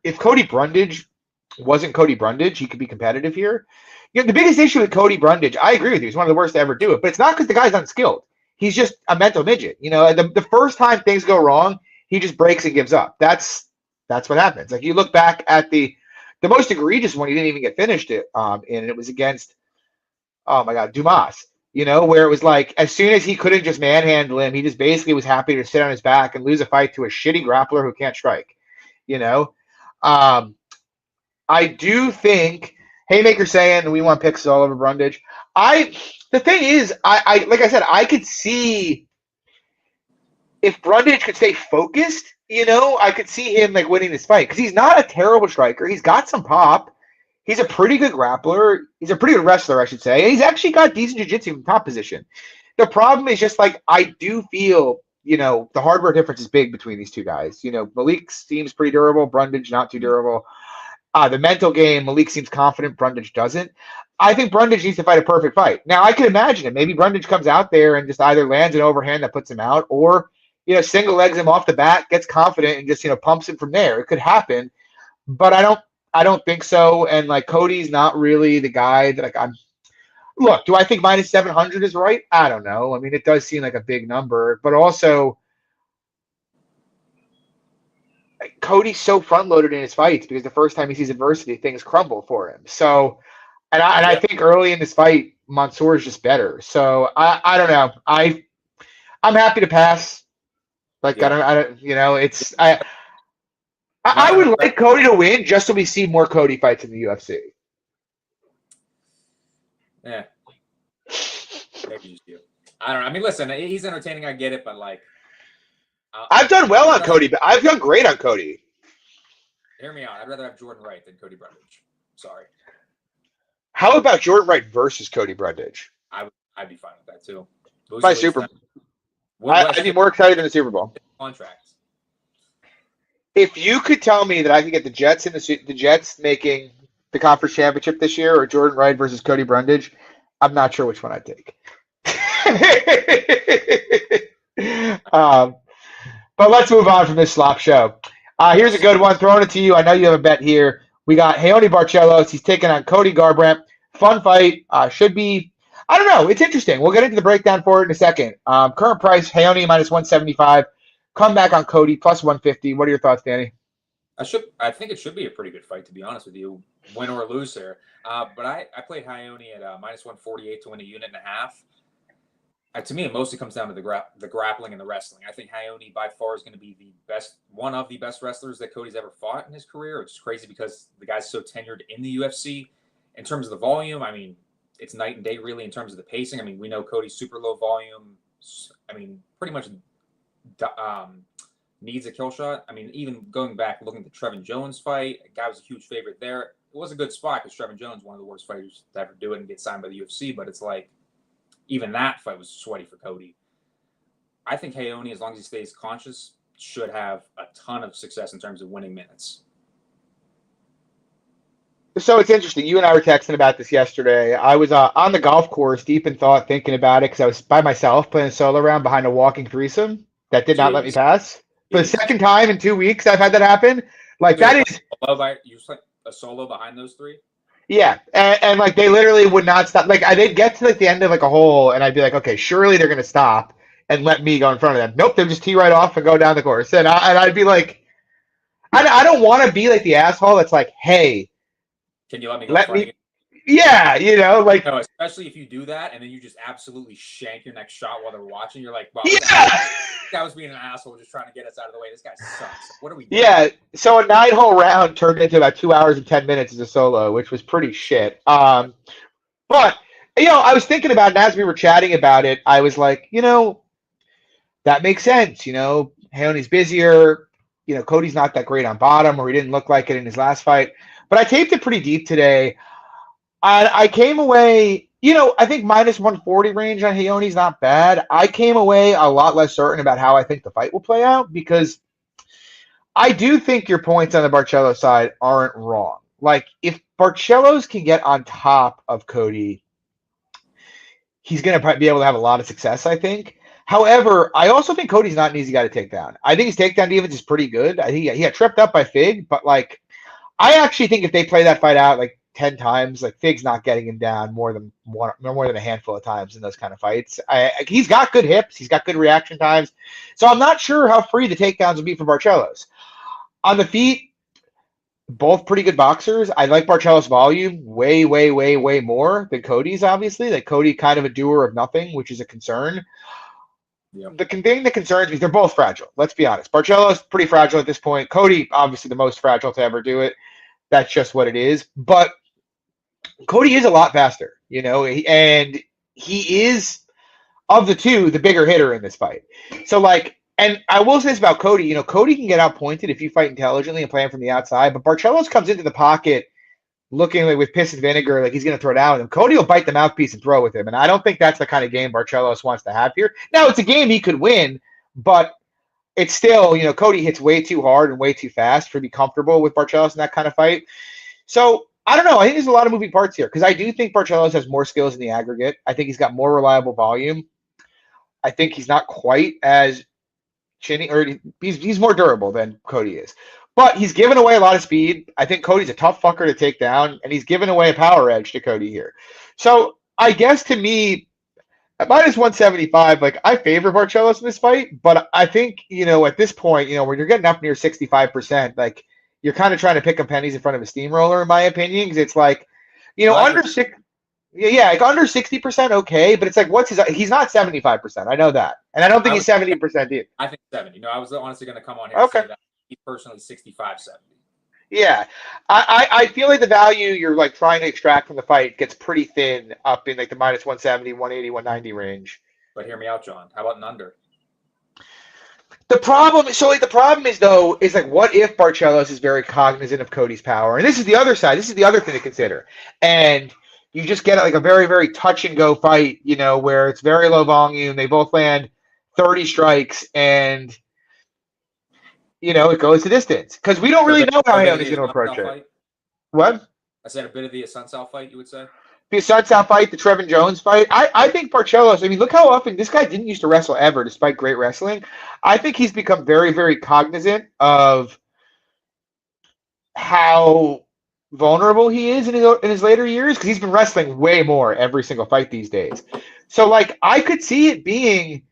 if Cody Brundage wasn't Cody Brundage, he could be competitive here. You know, the biggest issue with Cody Brundage, I agree with you, he's one of the worst to ever do it, but it's not because the guy's unskilled. He's just a mental midget. You know, the first time things go wrong, he just breaks and gives up. That's what happens. Like, you look back at the most egregious one, he didn't even get finished in, and it was against, oh my God, Dumas. You know, where it was like, as soon as he couldn't just manhandle him, he just basically was happy to sit on his back and lose a fight to a shitty grappler who can't strike. You know, I do think Haymaker saying we want picks all over Brundage. The thing is, I like I said, I could see if Brundage could stay focused, I could see him like winning this fight because he's not a terrible striker. He's got some pop. He's a pretty good grappler. He's a pretty good wrestler, I should say. And he's actually got decent jiu-jitsu from top position. The problem is just like I do feel, the hardware difference is big between these two guys. Malik seems pretty durable, Brundage not too durable. The mental game, Malik seems confident, Brundage doesn't. I think Brundage needs to fight a perfect fight. Now, I can imagine it. Maybe Brundage comes out there and just either lands an overhand that puts him out or, single legs him off the bat, gets confident and just, pumps him from there. It could happen, but I don't think so. And like Cody's not really the guy that look, do I think minus 700 is right? I don't know. I mean, it does seem like a big number, but also Cody's so front loaded in his fights because the first time he sees adversity, things crumble for him. So, I think early in this fight, Mansour is just better. So I don't know. I'm happy to pass. Like I don't, it's I would like Cody to win just so we see more Cody fights in the UFC. Yeah. Maybe just you. I don't know. I mean, listen, he's entertaining. I get it, but like, I've done well on Cody, but I've done great on Cody. Hear me out. I'd rather have Jordan Wright than Cody Brundage. Sorry. How about Jordan Wright versus Cody Brundage? I'd be fine with that too. By Super Bowl. I'd be more excited than the Super Bowl. Contracts. If you could tell me that I could get the Jets and the Jets making the conference championship this year, or Jordan Wright versus Cody Brundage, I'm not sure which one I'd take. But let's move on from this slop show. Here's a good one. Throwing it to you. I know you have a bet here. We got Raoni Barcelos. He's taking on Cody Garbrandt. Fun fight. Should be. I don't know. It's interesting. We'll get into the breakdown for it in a second. Current price, Raoni minus 175. Comeback on Cody plus 150. What are your thoughts, Danny? I think it should be a pretty good fight, to be honest with you, win or lose here. But I played Raoni at minus 148 to win a unit and a half. To me, it mostly comes down to the grappling and the wrestling. I think Raoni by far is going to be one of the best wrestlers that Cody's ever fought in his career. It's crazy because the guy's so tenured in the UFC. In terms of the volume, I mean, it's night and day really in terms of the pacing. I mean, we know Cody's super low volume. I mean, pretty much needs a kill shot. I mean, even going back, looking at the Trevin Jones fight, the guy was a huge favorite there. It was a good spot because Trevin Jones, one of the worst fighters to ever do it and get signed by the UFC, but it's like, even that fight was sweaty for Cody. I think Raoni, as long as he stays conscious, should have a ton of success in terms of winning minutes. So it's interesting. You and I were texting about this yesterday. I was on the golf course, deep in thought, thinking about it because I was by myself playing a solo round behind a walking threesome that did not let me pass. For the second time in 2 weeks, I've had that happen. Like that is you like a solo behind those three. Yeah, and like they literally would not stop. Like they'd get to like the end of like a hole, and I'd be like, okay, surely they're gonna stop and let me go in front of them. Nope, they just tee right off and go down the course. And I'd be like, I don't want to be like the asshole that's like, hey, can you let me go? Let me. Yeah, like no, especially if you do that and then you just absolutely shank your next shot while they're watching. You're like, wow, that was being an asshole just trying to get us out of the way. This guy sucks. What are we doing? Yeah, so a 9-hole round turned into about 2 hours and 10 minutes as a solo, which was pretty shit. But I was thinking about it, and as we were chatting about it, I was like, that makes sense. Raoni's busier. Cody's not that great on bottom, or he didn't look like it in his last fight. But I taped it pretty deep today. I came away, I think minus 140 range on Raoni's not bad. I came away a lot less certain about how I think the fight will play out because I do think your points on the Barcelos side aren't wrong. Like, if Barcelos can get on top of Cody, he's going to be able to have a lot of success, I think. However, I also think Cody's not an easy guy to take down. I think his takedown defense is pretty good. I think he got tripped up by Fig, but, like, I actually think if they play that fight out, like, 10 times, like Fig's not getting him down more than a handful of times in those kind of fights. He's got good hips, he's got good reaction times, so I'm not sure how free the takedowns will be for Barcelos. On the feet, both pretty good boxers. I like Barcelos' volume way more than Cody's. Obviously, like Cody kind of a doer of nothing, which is a concern. Yep. The thing that concerns me is they're both fragile. Let's be honest. Barcelos pretty fragile at this point. Cody obviously the most fragile to ever do it. That's just what it is. But Cody is a lot faster, and he is, of the two, the bigger hitter in this fight. So, like, And I will say this about Cody. Cody can get outpointed if you fight intelligently and play him from the outside, but Barcelos comes into the pocket looking like with piss and vinegar, like he's going to throw down with him. Cody will bite the mouthpiece and throw with him, and I don't think that's the kind of game Barcelos wants to have here. Now, it's a game he could win, but it's still, Cody hits way too hard and way too fast for to be comfortable with Barcelos in that kind of fight. So, I don't know. I think there's a lot of moving parts here because I do think Barcelos has more skills in the aggregate. I think he's got more reliable volume. I think he's not quite as chinny, or he's more durable than Cody is. But he's given away a lot of speed. I think Cody's a tough fucker to take down, and he's given away a power edge to Cody here. So I guess to me, at minus 175, like I favor Barcelos in this fight, but I think, at this point, when you're getting up near 65%, like you're kind of trying to pick up pennies in front of a steamroller, in my opinion, because it's like, under 6. Yeah, like under 60%, okay, but it's like, he's not 75%. I know that. And I don't think he's 70% either. I think 70. No, I was honestly going to come on here and say that he's personally 65, 70. Yeah. I feel like the value you're like trying to extract from the fight gets pretty thin up in like the minus 170, 180, 190 range. But hear me out, John. How about an under? The problem is though, is like, what if Barcelos is very cognizant of Cody's power? And this is the other side. This is the other thing to consider. And you just get like a very, very touch and go fight, where it's very low volume. They both land 30 strikes and, it goes to distance. Because we don't really know how he's going to approach it. What? I said a bit of the Sunsal fight, you would say? The Sunsal fight, the Trevin Jones fight. I think Barcelos, look how often this guy didn't used to wrestle ever, despite great wrestling. I think he's become very, very cognizant of how vulnerable he is in his later years, because he's been wrestling way more every single fight these days. So like I could see it being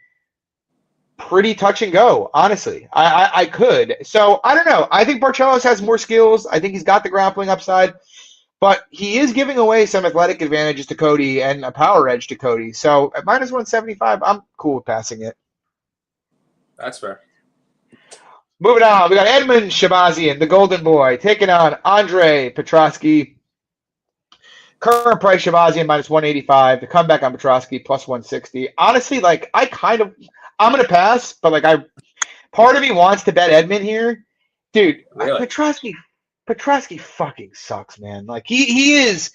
pretty touch and go, honestly. I could. So I don't know. I think Barcelos has more skills. I think he's got the grappling upside, but he is giving away some athletic advantages to Cody and a power edge to Cody. So at minus 175, I'm cool with passing it. That's fair. Moving on, we got Edmund Shabazian, the Golden Boy, taking on Andre Petroski. Current price Shabazian minus 185. The comeback on Petroski plus 160. Honestly, like I'm gonna pass, but like part of me wants to bet Edmund here, dude. Really? Petroski fucking sucks, man. Like his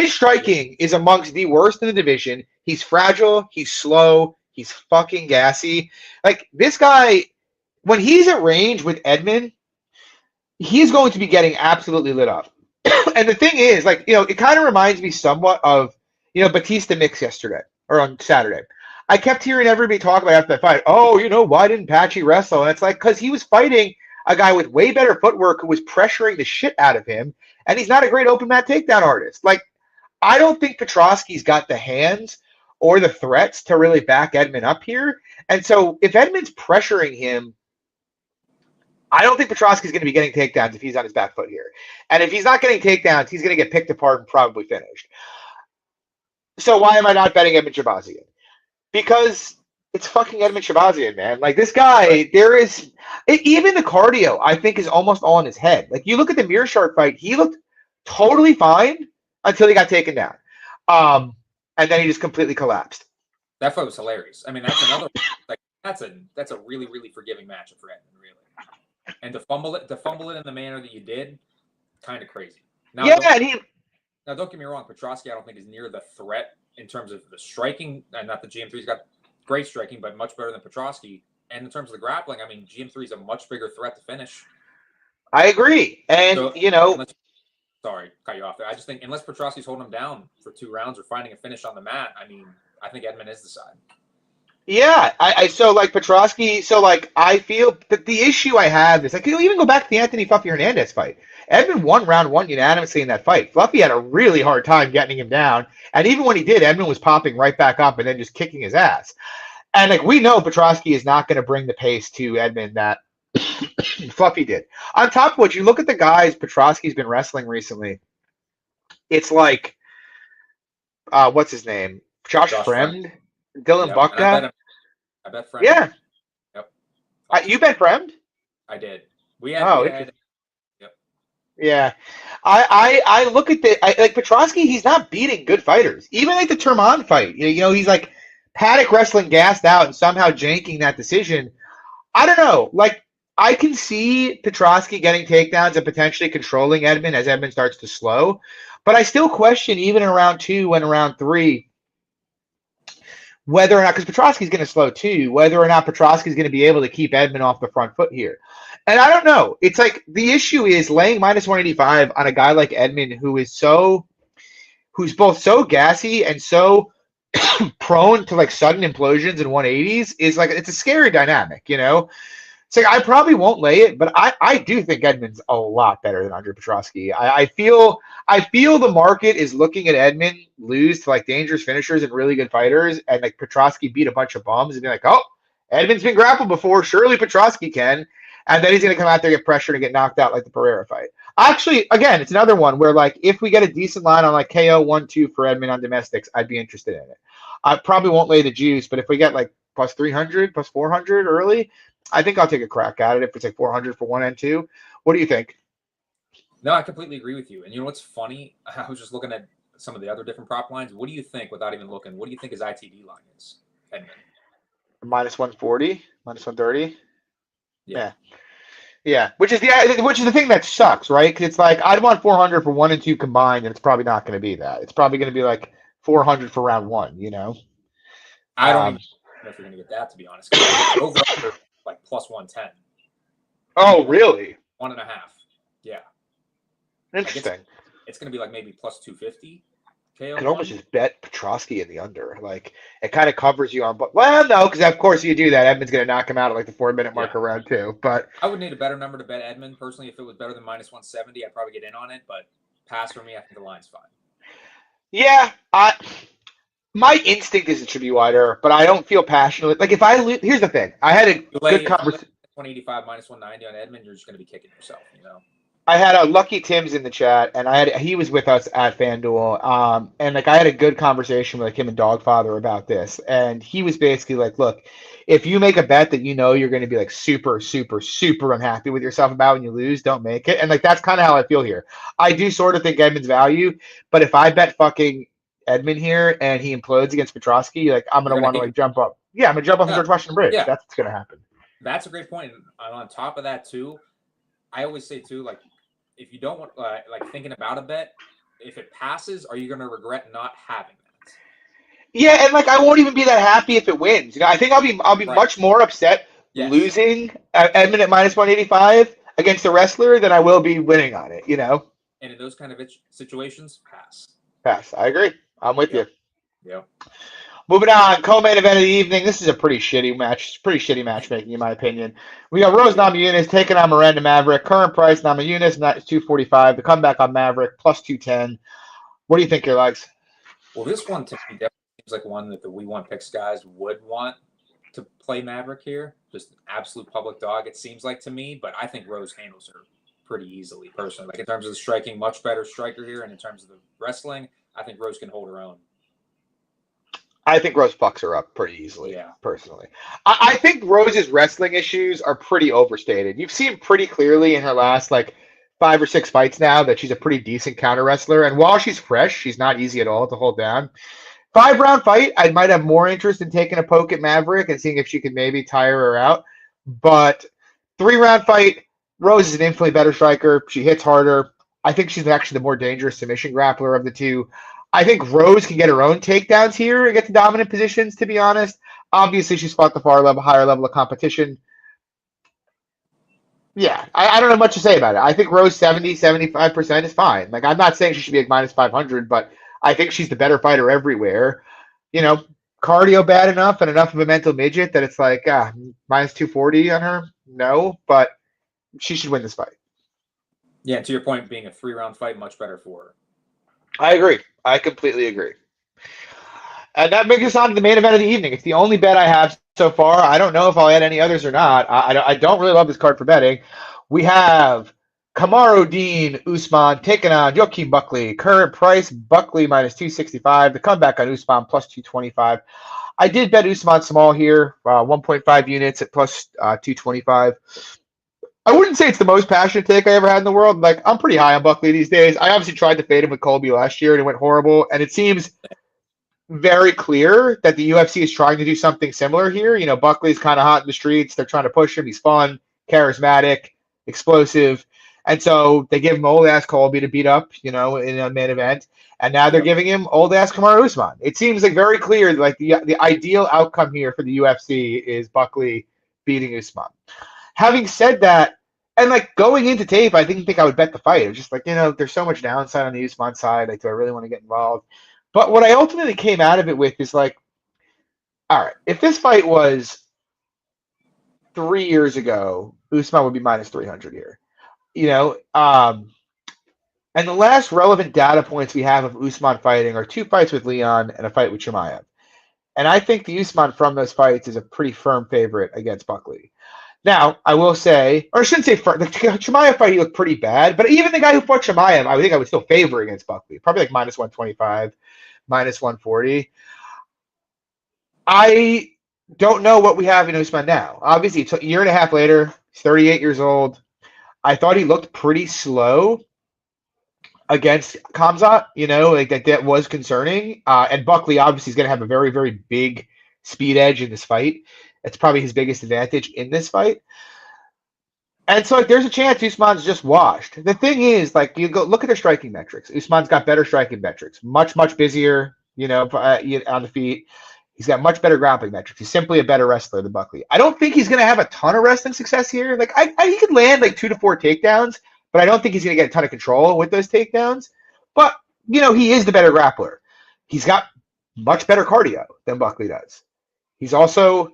striking is amongst the worst in the division. He's fragile. He's slow. He's fucking gassy. Like this guy. When he's at range with Edmund, he's going to be getting absolutely lit up. And the thing is, like, it kind of reminds me somewhat of, Batista Mix yesterday or on Saturday. I kept hearing everybody talk about after that fight, why didn't Patchy wrestle? And it's like, because he was fighting a guy with way better footwork who was pressuring the shit out of him, and he's not a great open mat takedown artist. Like, I don't think Petroski's got the hands or the threats to really back Edmund up here. And so if Edmund's pressuring him, I don't think Petroski's going to be getting takedowns if he's on his back foot here. And if he's not getting takedowns, he's going to get picked apart and probably finished. So why am I not betting Edmund Shabazian? Because it's fucking Edmund Shabazian, man. Like this guy, even the cardio, I think, is almost all in his head. Like you look at the Mearshart fight, he looked totally fine until he got taken down. And then he just completely collapsed. That fight was hilarious. I mean, that's another like that's a really, really forgiving matchup for Edmund, really. And to fumble it in the manner that you did, kind of crazy. Now, don't get me wrong, Petroski I don't think is near the threat in terms of the striking. And not that GM3's got great striking, but much better than Petroski. And in terms of the grappling, I mean, GM3 is a much bigger threat to finish. I agree. And, sorry, cut you off there. I just think unless Petroski's holding him down for 2 rounds or finding a finish on the mat, I mean, I think Edmund is the side. Yeah, I Petroski. So like I feel that the issue I have is like you even go back to the Anthony Fluffy Hernandez fight. Edmund won round 1 unanimously in that fight. Fluffy had a really hard time getting him down, and even when he did, Edmund was popping right back up and then just kicking his ass. And like we know, Petroski is not going to bring the pace to Edmund that Fluffy did. On top of which, you look at the guys Petroski's been wrestling recently. It's like, what's his name? Josh Fremd, Dylan Buckner. I bet Fremd. Yeah. Yep. You bet Fremd? I did. Yep. Yeah. I look at like Petroski, he's not beating good fighters. Even like the Turman fight, he's like paddock wrestling gassed out and somehow janking that decision. I don't know. Like, I can see Petroski getting takedowns and potentially controlling Edmund as Edmund starts to slow. But I still question, even in round 2 and round 3, whether or not, because Petroski's going to slow too, whether or not Petroski's going to be able to keep Edmund off the front foot here. And I don't know. It's like the issue is laying minus 185 on a guy like Edmund who's both so gassy and so prone to like sudden implosions in 180s is like, it's a scary dynamic, you know? It's like I probably won't lay it, but I do think Edmund's a lot better than Andre Petroski. I feel the market is looking at Edmund lose to like dangerous finishers and really good fighters, and like Petroski beat a bunch of bums and be like, oh, Edmund's been grappled before, surely Petroski can, and then he's gonna come out there, get pressure, and get knocked out like the Pereira fight. Actually, again, it's another one where like if we get a decent line on like KO 1-2 for Edmund on domestics, I'd be interested in it. I probably won't lay the juice, but if we get like plus 300, plus 400 early, I think I'll take a crack at it if it's like 400 for 1 and 2. What do you think? No, I completely agree with you. And you know what's funny? I was just looking at some of the other different prop lines. What do you think, without even looking, what do you think his ITD line is? Edmund? Minus 140, minus 130. Yeah. Yeah, which is the thing that sucks, right? Because it's like I'd want 400 for 1 and 2 combined, and it's probably not going to be that. It's probably going to be like 400 for round 1. You know, I don't even know if you're going to get that, to be honest. Over like plus 110. Oh, really? 1.5. Yeah. Interesting. It's going to be like maybe plus 250. KO. I could almost just bet Petroski in the under. Like it kind of covers you on, but well, no, because of course you do that. Edmund's going to knock him out at like the 4-minute mark around 2. But I would need a better number to bet Edmund personally. If it was better than minus 170, I'd probably get in on it. But pass for me. I think the line's fine. Yeah, my instinct is it should be wider, but I don't feel passionately. Like if I lose, here's the thing. I had a good conversation. 185 minus 190 on Edmund, you're just going to be kicking yourself, you know. I had a Lucky Tim's in the chat, and he was with us at FanDuel, and like I had a good conversation with like him and Dogfather about this, and he was basically like, "Look, if you make a bet that you know you're going to be like super, super, super unhappy with yourself about when you lose, don't make it." And like that's kind of how I feel here. I do sort of think Edmund's value, but if I bet fucking Edmund here and he implodes against Petroski, like I'm going to want to like jump up. Yeah, I'm going to jump off the George Washington Bridge. Yeah. That's what's going to happen. That's a great point. And on top of that too, I always say too, like, if you don't want, like thinking about a bet, if it passes, are you going to regret not having that? Yeah, and like I won't even be that happy if it wins. You know, I think I'll be right. Much more upset losing Edmund at minus 185 against a wrestler than I will be winning on it. You know. And in those kind of situations, pass. Pass. I agree. I'm with you. Yeah. Moving on, co-main event of the evening. This is a pretty shitty match. Pretty shitty matchmaking, in my opinion. We got Rose Namajunas taking on Miranda Maverick. Current price, Namajunas, 245. The comeback on Maverick, plus 210. What do you think, your legs? Well, this one to me definitely seems like one that the We Want Picks guys would want to play Maverick here. Just an absolute public dog, it seems like to me. But I think Rose handles her pretty easily, personally. Like in terms of the striking, much better striker here. And in terms of the wrestling, I think Rose can hold her own. I think Rose fucks her up pretty easily, personally. I think Rose's wrestling issues are pretty overstated. You've seen pretty clearly in her last, like, 5 or 6 fights now that she's a pretty decent counter wrestler. And while she's fresh, she's not easy at all to hold down. 5-round fight, I might have more interest in taking a poke at Maverick and seeing if she could maybe tire her out. But 3-round fight, Rose is an infinitely better striker. She hits harder. I think she's actually the more dangerous submission grappler of the two. I think Rose can get her own takedowns here and get to dominant positions, to be honest. Obviously, she's fought the higher level of competition. Yeah, I don't have much to say about it. I think Rose 75% is fine. Like, I'm not saying she should be like minus 500, but I think she's the better fighter everywhere. You know, cardio bad enough and enough of a mental midget that it's like, minus 240 on her? No, but she should win this fight. Yeah, to your point, being a 3-round fight, much better for her. I agree. I completely agree. And that brings us on to the main event of the evening. It's the only bet I have so far. I don't know if I'll add any others or not. I don't really love this card for betting. We have Kamaruddin Usman taking on Joaquin Buckley. Current price, Buckley minus 265. The comeback on Usman plus 225. I did bet Usman small here, 1.5 units at plus 225. I wouldn't say it's the most passionate take I ever had in the world. Like, I'm pretty high on Buckley these days. I obviously tried to fade him with Colby last year, and it went horrible. And it seems very clear that the UFC is trying to do something similar here. You know, Buckley's kind of hot in the streets. They're trying to push him. He's fun, charismatic, explosive. And so they give him old ass Colby to beat up, you know, in a main event. And now they're Yep. giving him old ass Kamaru Usman. It seems like very clear, like the ideal outcome here for the UFC is Buckley beating Usman. Having said that, and like going into tape, I didn't think I would bet the fight. It was just like, you know, there's so much downside on the Usman side. Like, do I really want to get involved? But what I ultimately came out of it with is like, all right, if this fight was 3 years ago, Usman would be minus 300 here. You know, and the last relevant data points we have of Usman fighting are 2 fights with Leon and a fight with Chimaev. And I think the Usman from those fights is a pretty firm favorite against Buckley. Now, I will say, or I shouldn't say firm, the Chimaev fight, he looked pretty bad. But even the guy who fought Chimaev, I would think I would still favor against Buckley. Probably like minus 125, minus 140. I don't know what we have in Usman now. Obviously, it's a year and a half later. He's 38 years old. I thought he looked pretty slow against Khamzat. You know, like that was concerning. And Buckley obviously is going to have a very, very big speed edge in this fight. It's probably his biggest advantage in this fight. And so, like, there's a chance Usman's just washed. The thing is, like, you go look at their striking metrics. Usman's got better striking metrics, much, much busier, you know, on the feet. He's got much better grappling metrics. He's simply a better wrestler than Buckley. I don't think he's going to have a ton of wrestling success here. Like, he could land like 2 to 4 takedowns, but I don't think he's going to get a ton of control with those takedowns. But, you know, he is the better grappler. He's got much better cardio than Buckley does. He's also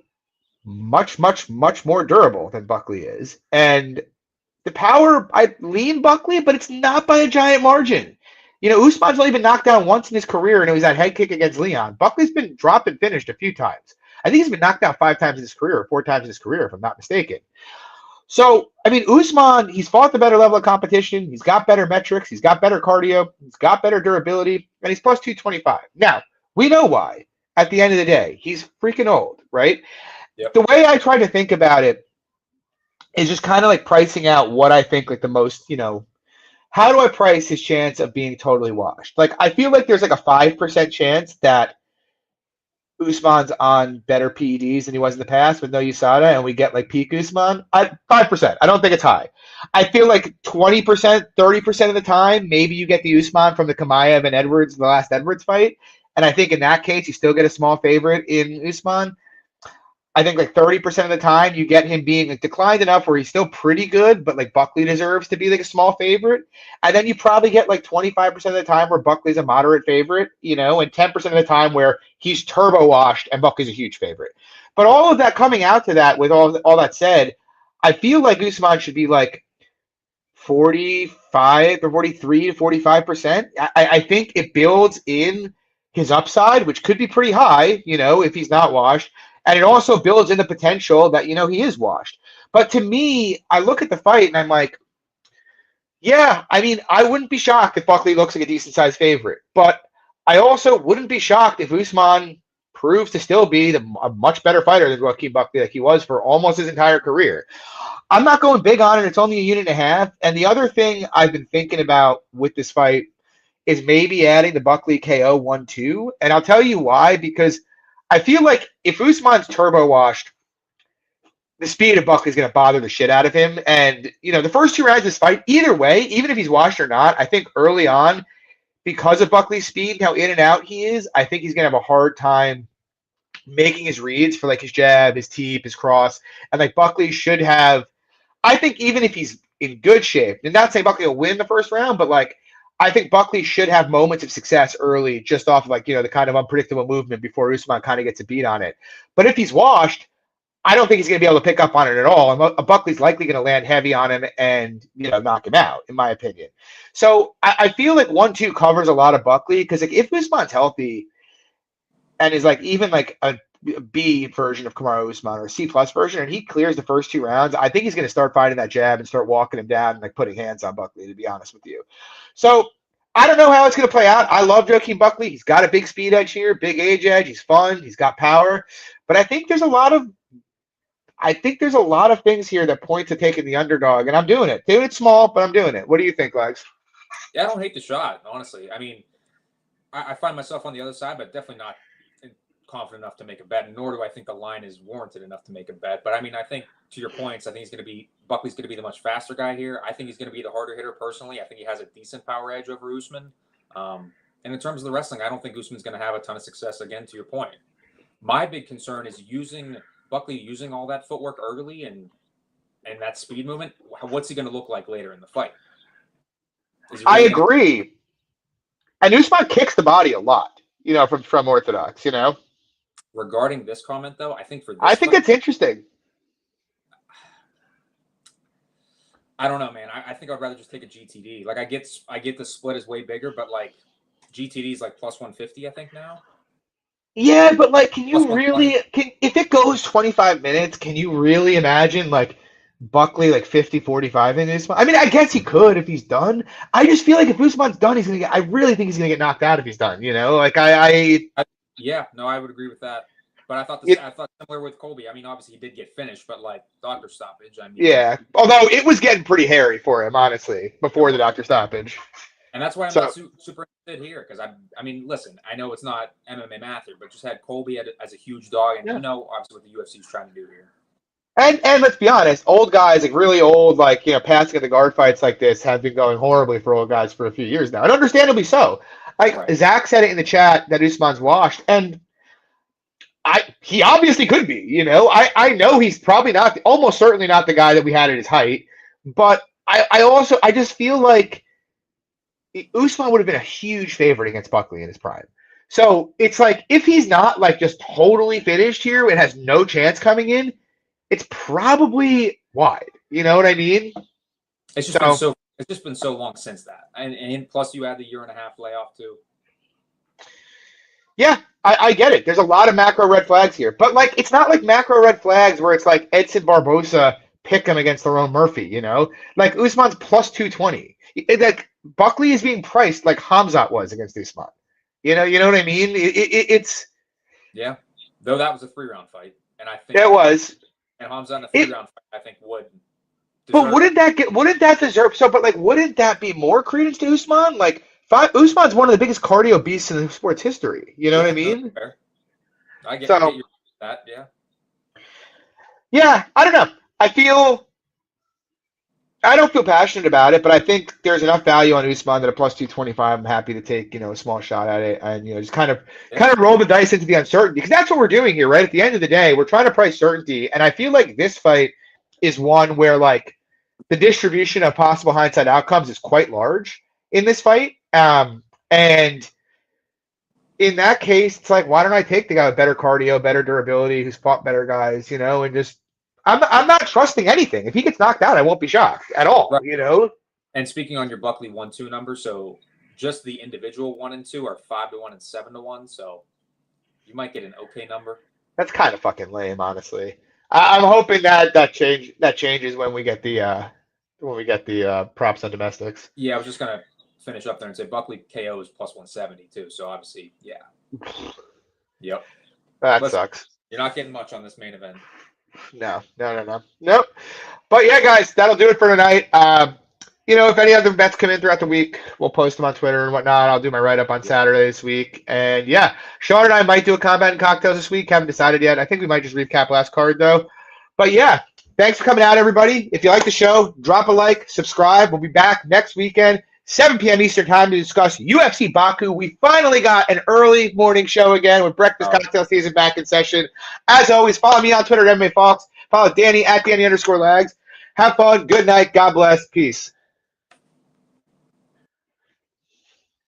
much, much, much more durable than Buckley is. And the power, I lean Buckley, but it's not by a giant margin. You know, Usman's only been knocked down once in his career, and it was that head kick against Leon. Buckley's been dropped and finished a few times. I think he's been knocked down 5 times in his career, or 4 times in his career, if I'm not mistaken. So, I mean, Usman, he's fought the better level of competition. He's got better metrics. He's got better cardio. He's got better durability, and he's plus 225. Now, we know why. At the end of the day, he's freaking old, right? Yep. The way I try to think about it is just kind of like pricing out what I think like the most, you know, how do I price his chance of being totally washed? Like, I feel like there's like a 5% chance that Usman's on better PEDs than he was in the past with no USADA, and we get like peak Usman. 5%. I don't think it's high. I feel like 20%, 30% of the time, maybe you get the Usman from the Chimaev and Edwards, the last Edwards fight. And I think in that case, you still get a small favorite in Usman. I think like 30% of the time you get him being like declined enough where he's still pretty good, but like Buckley deserves to be like a small favorite. And then you probably get like 25% of the time where Buckley's a moderate favorite, you know, and 10% of the time where he's turbo washed and Buckley's a huge favorite. But all of that coming out to that, with all that said, I feel like Usman should be like 45 or 43 to 45%. I think it builds in his upside, which could be pretty high, you know, if he's not washed. And it also builds in the potential that, you know, he is washed. But to me, I look at the fight and I'm like, yeah, I mean, I wouldn't be shocked if Buckley looks like a decent-sized favorite. But I also wouldn't be shocked if Usman proves to still be a much better fighter than Joaquin Buckley like he was for almost his entire career. I'm not going big on it. It's only a unit and a half. And the other thing I've been thinking about with this fight is maybe adding the Buckley KO 1-2. And I'll tell you why, because I feel like if Usman's turbo washed, the speed of Buckley's going to bother the shit out of him. And, you know, the first 2 rounds of this fight, either way, even if he's washed or not, I think early on, because of Buckley's speed and how in and out he is, I think he's going to have a hard time making his reads for like his jab, his teep, his cross. And like Buckley should have, I think even if he's in good shape, and not saying Buckley will win the first round, but like, I think Buckley should have moments of success early just off of like, you know, the kind of unpredictable movement before Usman kind of gets a beat on it. But if he's washed, I don't think he's going to be able to pick up on it at all. And Buckley's likely going to land heavy on him and, you know, knock him out, in my opinion. So I feel like 1-2 covers a lot of Buckley because like if Usman's healthy and is like even like a B version of Kamaru Usman or a C plus version, and he clears the first 2 rounds, I think he's going to start fighting that jab and start walking him down and like putting hands on Buckley, to be honest with you. So I don't know how it's going to play out. I love Joaquin Buckley. He's got a big speed edge here, big age edge. He's fun. He's got power. But I think there's a lot of things here that point to taking the underdog, and I'm doing it. Doing it small, but I'm doing it. What do you think, Legs? Yeah, I don't hate the shot, honestly. I mean, I find myself on the other side, but definitely confident enough to make a bet, nor do I think the line is warranted enough to make a bet. But I mean, I think to your points, I think Buckley's going to be the much faster guy here. I think he's going to be the harder hitter personally. I think he has a decent power edge over Usman. And in terms of the wrestling, I don't think Usman's going to have a ton of success again, to your point. My big concern is Buckley using all that footwork early and that speed movement. What's he going to look like later in the fight? I agree. And Usman kicks the body a lot, from Orthodox, Regarding this comment, though, I think it's interesting. I don't know, man. I think I'd rather just take a GTD. Like, I get the split is way bigger, but like GTD is like plus 150, I think now. Yeah, but like, can you really? If it goes 25 minutes, can you really imagine like Buckley like 50-45 in this one? I mean, I guess he could if he's done. I just feel like if Usman's done, he's gonna get. I really think he's gonna get knocked out if he's done. Like Yeah, no, I would agree with that. But I thought similar with Colby. I mean, obviously he did get finished, but like doctor stoppage. I mean, yeah. Although it was getting pretty hairy for him, honestly, before the doctor stoppage. And that's why I'm not super interested here because I mean, listen, I know it's not MMA math here, but just had Colby as a huge dog, and obviously what the UFC is trying to do here. And let's be honest, old guys, like really old, like passing at the guard fights like this have been going horribly for old guys for a few years now, and understandably so. Right. Zach said it in the chat that Usman's washed, and he obviously could be. I know he's probably not, almost certainly not the guy that we had at his height, but I just feel like Usman would have been a huge favorite against Buckley in his prime. So it's like if he's not like just totally finished here and has no chance coming in, it's probably wide. You know what I mean? It's just been so long since that, and plus you had the 1.5 year layoff too. Yeah, I get it. There's a lot of macro red flags here, but like it's not like macro red flags where it's like Edson Barbosa pick him against Lerone Murphy. Like Usman's plus 220. Like Buckley is being priced like Hamzat was against Usman. You know what I mean? It's though that was a 3-round fight, and I think it was. And Hamzat in a 3-round fight, I think would. But wouldn't that deserve? So, but like, wouldn't that be more credence to Usman? Like, Usman's one of the biggest cardio beasts in the sport's history. You know what I mean? I get that. Yeah. Yeah, I don't know. I don't feel passionate about it, but I think there's enough value on Usman that a plus 225, I'm happy to take, a small shot at it and, just kind of roll the dice into the uncertainty, because that's what we're doing here, right? At the end of the day, we're trying to price certainty. And I feel like this fight is one where like the distribution of possible hindsight outcomes is quite large in this fight. And in that case, it's like, why don't I take the guy with better cardio, better durability, who's fought better guys, and just, I'm not trusting anything. If he gets knocked out, I won't be shocked at all, right. And speaking on your Buckley 1-2 number, so just the individual 1 and 2 are 5-1 and 7-1, so you might get an okay number. That's kind of fucking lame, honestly. I'm hoping that changes when we get the props on domestics. Yeah, I was just gonna finish up there and say Buckley KO is plus 170 too. So obviously, yeah. Yep. That sucks. You're not getting much on this main event. No. Nope. But yeah, guys, that'll do it for tonight. If any other bets come in throughout the week, we'll post them on Twitter and whatnot. I'll do my write-up on Saturday this week. And yeah, Sean and I might do a combat and cocktails this week. Haven't decided yet. I think we might just recap last card though. But yeah, thanks for coming out, everybody. If you like the show, drop a like, subscribe. We'll be back next weekend, 7 p.m. Eastern time, to discuss UFC Baku. We finally got an early morning show again with breakfast cocktail season back in session. As always, follow me on Twitter at MMA Fox. Follow Danny at Danny_Lags. Have fun. Good night. God bless. Peace.